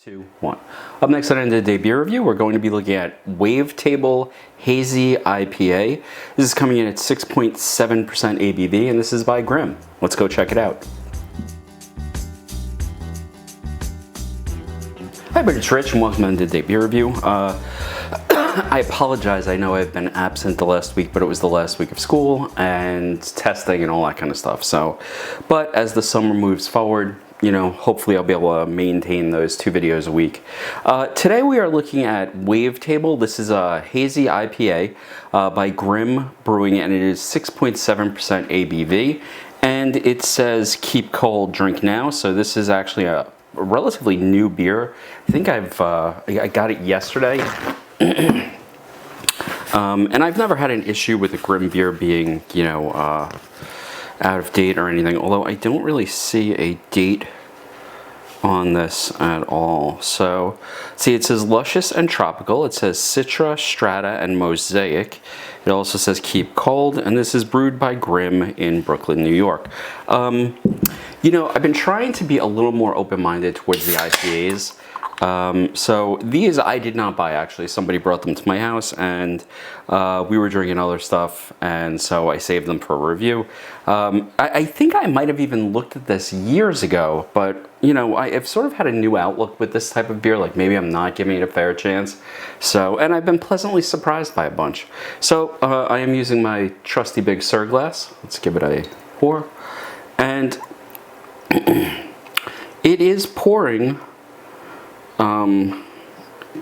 2, 1. Up next on the day beer review, we're going to be looking at Wavetable Hazy IPA. This is coming in at 6.7% ABV, and this is by Grimm. Let's go check it out. Hi, everybody, it's Rich, and welcome to the day beer review. I apologize, I know I've been absent the last week, but it was the last week of school and testing and all that kind of stuff. But as the summer moves forward, you know, hopefully I'll be able to maintain those 2 videos a week. Today we are looking at Wavetable. This is a Hazy IPA by Grimm Brewing, and it is 6.7% ABV. And it says keep cold, drink now. So this is actually a relatively new beer. I think I got it yesterday. And I've never had an issue with a Grimm beer being, you know, out of date or anything, although I don't really see a date on this at all. So, see, it says luscious and tropical. It says Citra, Strata, and Mosaic. It also says keep cold, and this is brewed by Grimm in Brooklyn, New York. You know, I've been trying to be a little more open-minded towards the IPAs. So these I did not buy, actually. Somebody brought them to my house, and we were drinking other stuff, and so I saved them for a review. I think I might have even looked at this years ago, but you know, I've sort of had a new outlook with this type of beer. Like, maybe I'm not giving it a fair chance. So, and I've been pleasantly surprised by a bunch. So I am using my trusty big Sir glass. Let's give it a pour. And it is pouring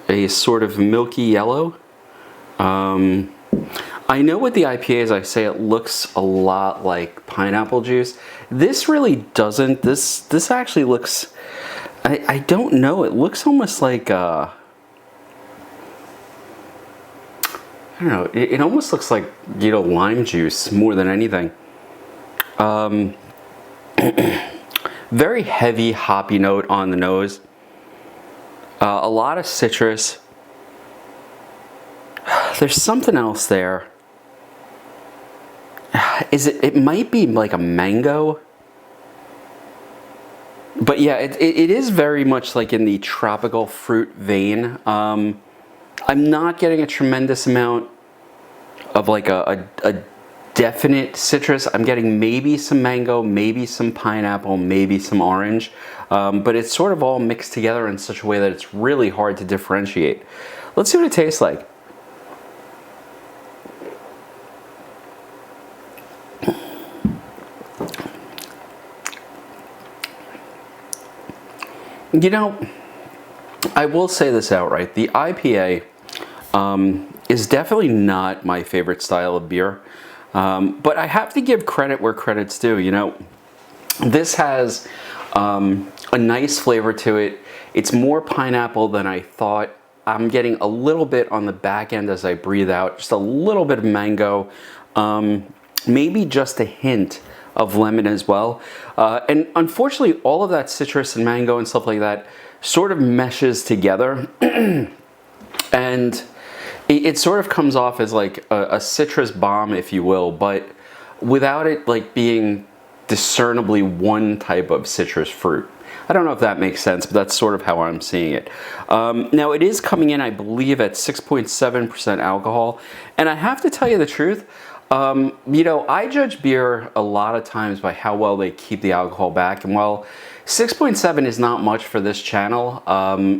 a sort of milky yellow. I know with the IPAs, I say it looks a lot like pineapple juice. This really doesn't. This actually looks, I don't know, it looks almost like, I don't know, it almost looks like, you know, lime juice more than anything. Very heavy hoppy note on the nose. A lot of citrus. There's something else there. It might be like a mango. But yeah, it is very much like in the tropical fruit vein. I'm not getting a tremendous amount of like a definite citrus. I'm getting maybe some mango, maybe some pineapple, maybe some orange. But it's sort of all mixed together in such a way that it's really hard to differentiate. Let's see what it tastes like. You know, I will say this outright. The IPA is definitely not my favorite style of beer. But I have to give credit where credit's due. You know, this has a nice flavor to it. It's more pineapple than I thought. I'm getting a little bit on the back end as I breathe out, just a little bit of mango, maybe just a hint of lemon as well. And unfortunately, all of that citrus and mango and stuff like that sort of meshes together. And it sort of comes off as like a citrus bomb, if you will, but without it like being discernibly one type of citrus fruit. I don't know if that makes sense, but that's sort of how I'm seeing it. Now, it is coming in, I believe, at 6.7% alcohol. And I have to tell you the truth, you know, I judge beer a lot of times by how well they keep the alcohol back. And while 6.7 is not much for this channel,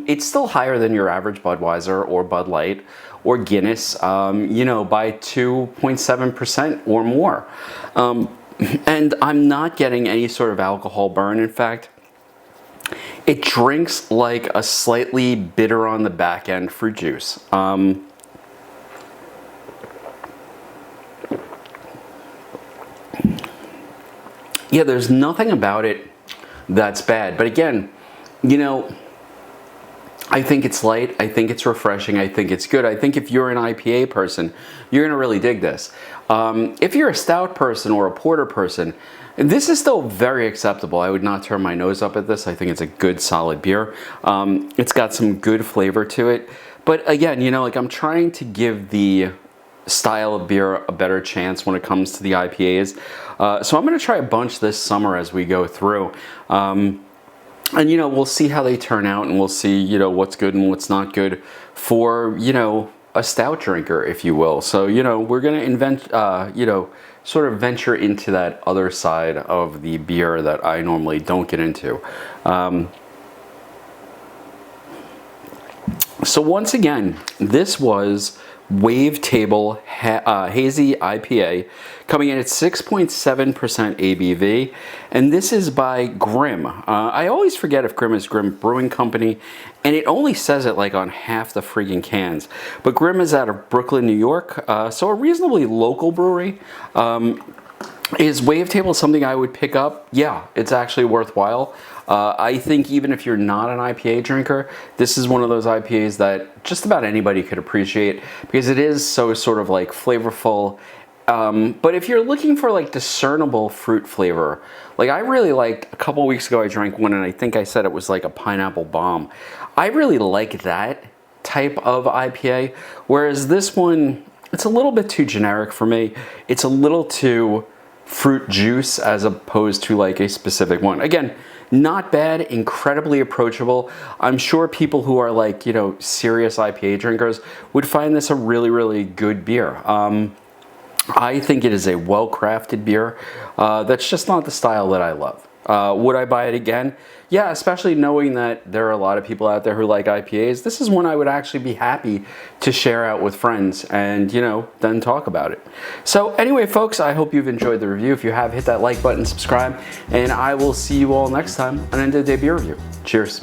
it's still higher than your average Budweiser or Bud Light or Guinness, you know, by 2.7% or more. And I'm not getting any sort of alcohol burn. In fact, it drinks like a slightly bitter on the back end fruit juice. Yeah, there's nothing about it that's bad. But again, you know, I think it's light. I think it's refreshing. I think it's good. I think if you're an IPA person, you're going to really dig this. If you're a stout person or a porter person, this is still very acceptable. I would not turn my nose up at this. I think it's a good, solid beer. It's got some good flavor to it. But again, you know, like I'm trying to give the style of beer a better chance when it comes to the IPAs. So I'm going to try a bunch this summer as we go through. And, you know, we'll see how they turn out, and we'll see, you know, what's good and what's not good for, you know, a stout drinker, if you will. So, you know, we're going to you know, sort of venture into that other side of the beer that I normally don't get into. So once again, this was Wavetable Hazy IPA, coming in at 6.7% ABV, and this is by Grimm. I always forget if Grimm is Grimm Brewing Company, and it only says it like on half the freaking cans. But Grimm is out of Brooklyn, New York, so a reasonably local brewery. Is Wavetable something I would pick up? Yeah, it's actually worthwhile. I think even if you're not an IPA drinker, this is one of those IPAs that just about anybody could appreciate because it is so sort of like flavorful. But if you're looking for like discernible fruit flavor, like I really liked, a couple weeks ago I drank one and I think I said it was like a pineapple bomb. I really like that type of IPA, whereas this one, it's a little bit too generic for me. It's a little too fruit juice as opposed to like a specific one. Again, not bad, incredibly approachable. I'm sure people who are like, you know, serious IPA drinkers would find this a really, really good beer. I think it is a well-crafted beer. That's just not the style that I love. Would I buy it again? Yeah, especially knowing that there are a lot of people out there who like IPAs. This is one I would actually be happy to share out with friends and, you know, then talk about it. So anyway, folks, I hope you've enjoyed the review. If you have, hit that like button, subscribe, and I will see you all next time on End of the Day Beer Review. Cheers.